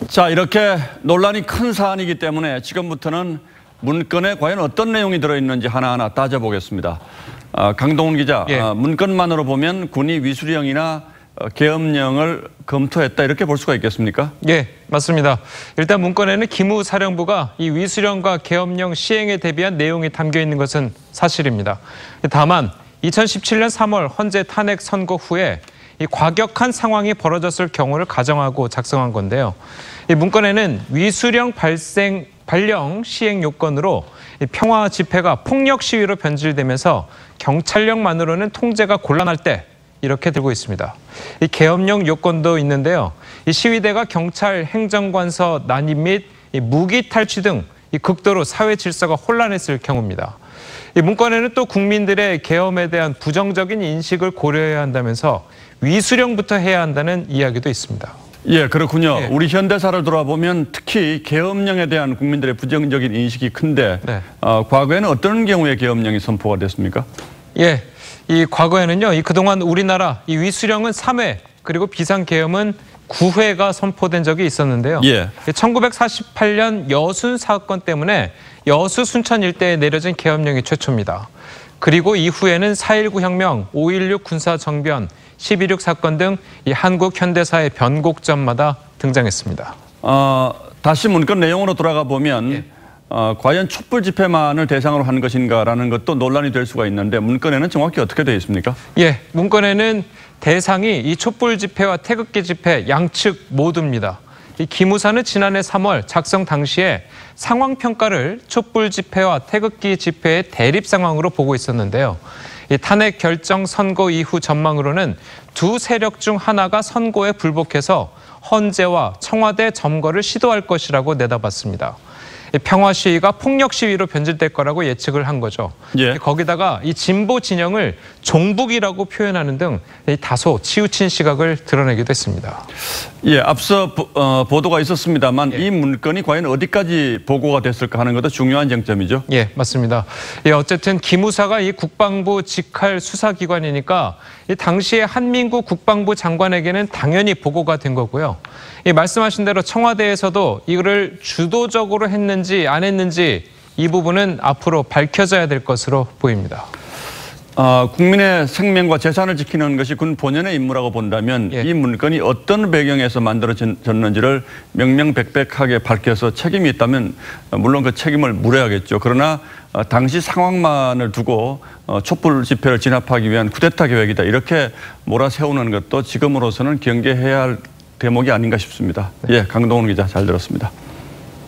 자, 이렇게 논란이 큰 사안이기 때문에 지금부터는 문건에 과연 어떤 내용이 들어있는지 하나하나 따져보겠습니다. 강동훈 기자, 예. 문건만으로 보면 군이 위수령이나 계엄령을 검토했다 이렇게 볼 수가 있겠습니까? 예, 맞습니다. 일단 문건에는 기무사령부가 이 위수령과 계엄령 시행에 대비한 내용이 담겨 있는 것은 사실입니다. 다만 2017년 3월 헌재 탄핵 선고 후에 이 과격한 상황이 벌어졌을 경우를 가정하고 작성한 건데요. 이 문건에는 위수령 발령 시행 요건으로 평화 집회가 폭력 시위로 변질되면서 경찰력만으로는 통제가 곤란할 때 이렇게 들고 있습니다. 이 계엄령 요건도 있는데요. 이 시위대가 경찰 행정관서 난입 및 무기 탈취 등 극도로 사회 질서가 혼란했을 경우입니다. 이 문건에는 또 국민들의 계엄에 대한 부정적인 인식을 고려해야 한다면서 위수령부터 해야 한다는 이야기도 있습니다. 예, 그렇군요. 예. 우리 현대사를 돌아보면 특히 계엄령에 대한 국민들의 부정적인 인식이 큰데 네. 과거에는 어떤 경우에 계엄령이 선포가 됐습니까? 예, 이 과거에는요, 그동안 우리나라 이 위수령은 3회 그리고 비상계엄은 9회가 선포된 적이 있었는데요. 예. 1948년 여순 사건 때문에 여수 순천 일대에 내려진 계엄령이 최초입니다. 그리고 이후에는 4.19 혁명, 5.16 군사정변, 12.6 사건 등 이 한국 현대사의 변곡점마다 등장했습니다. 다시 문건 내용으로 돌아가 보면 예. 과연 촛불 집회만을 대상으로 한 것인가라는 것도 논란이 될 수가 있는데 문건에는 정확히 어떻게 되어 있습니까? 예, 문건에는 대상이 이 촛불 집회와 태극기 집회 양측 모두입니다. 이 기무사는 지난해 3월 작성 당시에 상황 평가를 촛불 집회와 태극기 집회의 대립 상황으로 보고 있었는데요. 이 탄핵 결정 선고 이후 전망으로는 두 세력 중 하나가 선고에 불복해서 헌재와 청와대 점거를 시도할 것이라고 내다봤습니다. 평화 시위가 폭력 시위로 변질될 거라고 예측을 한 거죠. 예. 거기다가 이 진보 진영을 종북이라고 표현하는 등 다소 치우친 시각을 드러내기도 했습니다. 예, 앞서 보도가 있었습니다만 예. 이 문건이 과연 어디까지 보고가 됐을까 하는 것도 중요한 쟁점이죠. 예, 맞습니다. 예, 어쨌든 기무사가 이 국방부 직할 수사기관이니까 이 당시에 한민구 국방부 장관에게는 당연히 보고가 된 거고요. 이 말씀하신 대로 청와대에서도 이거를 주도적으로 했는지 안 했는지 이 부분은 앞으로 밝혀져야 될 것으로 보입니다. 국민의 생명과 재산을 지키는 것이 군 본연의 임무라고 본다면 예. 이 문건이 어떤 배경에서 만들어졌는지를 명명백백하게 밝혀서 책임이 있다면 물론 그 책임을 물어야겠죠. 그러나 당시 상황만을 두고 촛불 집회를 진압하기 위한 쿠데타 계획이다 이렇게 몰아세우는 것도 지금으로서는 경계해야 할 대목이 아닌가 싶습니다. 예, 강동훈 기자 잘 들었습니다.